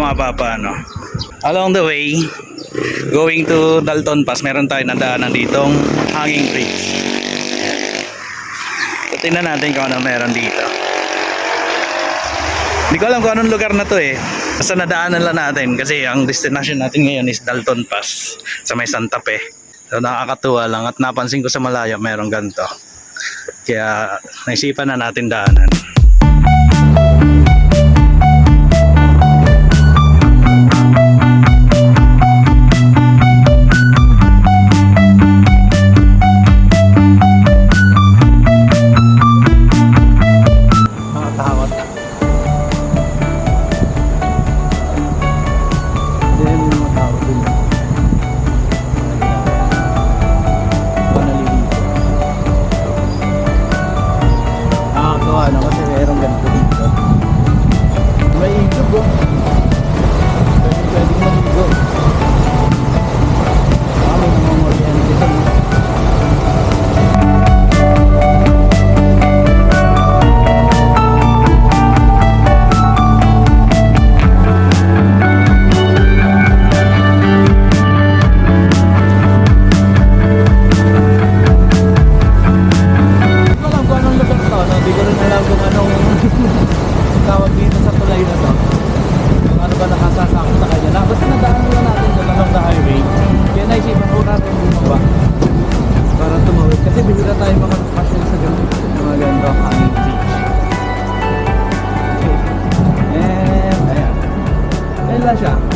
mga papa, ano. Along the way, going to Dalton Pass, meron tayong nadaanan ditong hanging bridge. So, tingnan natin kung ano meron dito. Hindi ko alam kung anong lugar na to eh. Basta nadaanan lang natin kasi ang destination natin ngayon is Dalton Pass sa may Santa Fe. So nakakatuwa lang at napansin ko sa malayo meron ganito. Kaya naisipan na natin daanan. Siya.